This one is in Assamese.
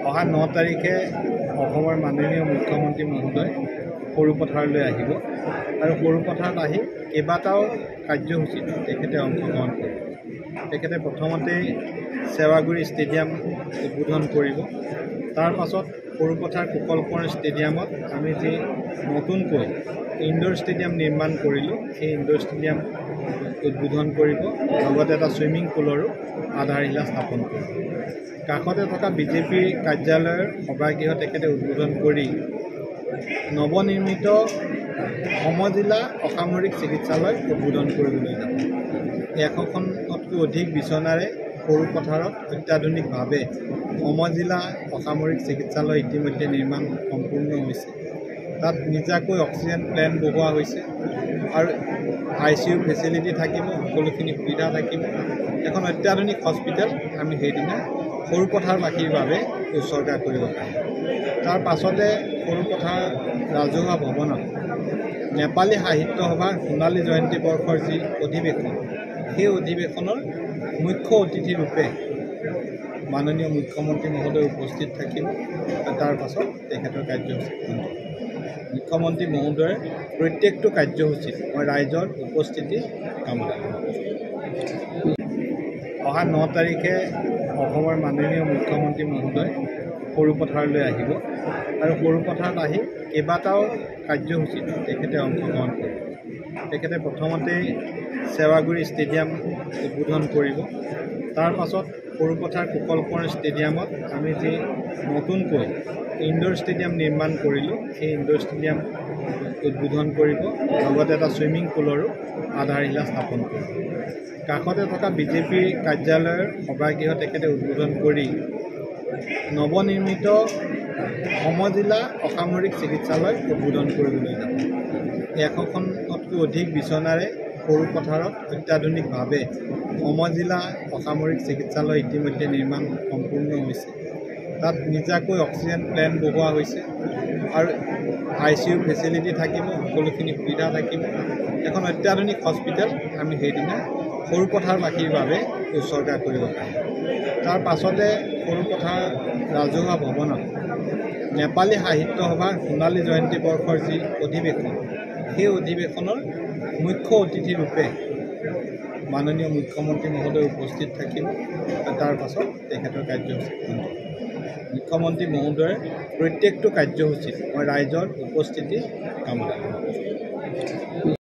অহা 9 তাৰিখে অসমৰ মাননীয় মুখ্যমন্ত্ৰী মহোদয় সৰুপথাৰলৈ আহিব আৰু সৰুপথাৰত আহি কেইবাটাও কাৰ্যসূচীত তেখেতে অংশগ্ৰহণ কৰিব। তেখেতে প্ৰথমতেই চেৱাগুৰি ষ্টেডিয়াম উদ্বোধন কৰিব। তাৰ পাছত সৰুপথাৰ কুশল কোঁৱৰ ষ্টেডিয়ামত আমি যি নতুনকৈ ইনডোৰ ষ্টেডিয়াম নিৰ্মাণ কৰিলোঁ, সেই ইনডোৰ ষ্টেডিয়াম উদ্বোধন কৰিব, লগতে এটা ছুইমিং পুলৰো আধাৰশিলা স্থাপন কৰিব। কাষতে থকা বিজেপিৰ কাৰ্যালয়ৰ সভাগৃহ তেখেতে উদ্বোধন কৰি নৱনিৰ্মিত সমজিলা অসামৰিক চিকিৎসালয় উদ্বোধন কৰিবলৈ যাব। 100খনতকৈ অধিক বিচনাৰে সৰুপথাৰত অত্যাধুনিকভাৱে সমজিলা অসামৰিক চিকিৎসালয় ইতিমধ্যে নিৰ্মাণ সম্পূৰ্ণ হৈছে। তাত নিজাকৈ অক্সিজেন প্লেণ্ট বহোৱা হৈছে আৰু ICU ফেচিলিটি থাকিব, সকলোখিনি সুবিধা থাকিব। এখন অত্যাধুনিক হস্পিটেল আমি সেইদিনা সৰুপথাৰবাসীৰ বাবে উৎসৰ্গা কৰিব পাৰিম। তাৰ পাছতে সৰুপথাৰ ৰাজহুৱা ভৱনত নেপালী সাহিত্য সভাৰ সোণালী জয়ন্তী বৰ্ষৰ যি অধিৱেশন, সেই অধিৱেশনৰ মুখ্য অতিথি ৰূপে মাননীয় মুখ্যমন্ত্ৰী মহোদয় উপস্থিত থাকিব। তাৰ পাছত তেখেতৰ কাৰ্যসূচী মুখ্যমন্ত্ৰী মহোদয়ৰ প্ৰত্যেকটো কাৰ্যসূচীত মই ৰাইজৰ উপস্থিতি কামনা কৰোঁ। অহা 9 তাৰিখে অসমৰ মাননীয় মুখ্যমন্ত্ৰী মহোদয় সৰুপথাৰলৈ আহিব আৰু সৰুপথাৰত আহি কেইবাটাও কাৰ্যসূচীত তেখেতে অংশগ্ৰহণ কৰিব। তেখেতে প্ৰথমতেই চেৱাগুৰি ষ্টেডিয়াম উদ্বোধন কৰিব। তাৰ পাছত সৰুপথাৰ কুশল কোঁৱৰ ষ্টেডিয়ামত আমি যি নতুনকৈ ইনডোৰ ষ্টেডিয়াম নিৰ্মাণ কৰিলোঁ, সেই ইনডোৰ ষ্টেডিয়াম উদ্বোধন কৰিব, লগতে এটা ছুইমিং পুলৰো আধাৰশিলা স্থাপন কৰিব। কাষতে থকা বিজেপিৰ কাৰ্যালয়ৰ সভাগৃহ তেখেতে উদ্বোধন কৰি নৱনিৰ্মিত সমজিলা অসামৰিক চিকিৎসালয় উদ্বোধন কৰিবলৈ যাব। 100খনতকৈ অধিক বিচনাৰে সৰুপথাৰত অত্যাধুনিকভাৱে সমজিলা অসামৰিক চিকিৎসালয় ইতিমধ্যে নিৰ্মাণ সম্পূৰ্ণ হৈছে। তাত নিজাকৈ অক্সিজেন প্লেণ্ট বহোৱা হৈছে আৰু ICU ফেচিলিটি থাকিব, সকলোখিনি সুবিধা থাকিব। এখন অত্যাধুনিক হস্পিটেল আমি সেইদিনা সৰুপথাৰবাসীৰ বাবে উৎসৰ্গা কৰিব পাৰিম। তাৰ পাছতে সৰুপথাৰ ৰাজহুৱা ভৱনত নেপালী সাহিত্য সভাৰ সোণালী জয়ন্তী বৰ্ষৰ যি অধিৱেশন, সেই অধিৱেশনৰ মুখ্য অতিথি ৰূপে মাননীয় মুখ্যমন্ত্ৰী মহোদয় উপস্থিত থাকিব। তাৰ পাছত তেখেতৰ কাৰ্যসূচী মুখ্যমন্ত্ৰী মহোদয়ৰ প্ৰত্যেকটো কাৰ্যসূচীত মই ৰাইজৰ উপস্থিতি কামনা কৰোঁ।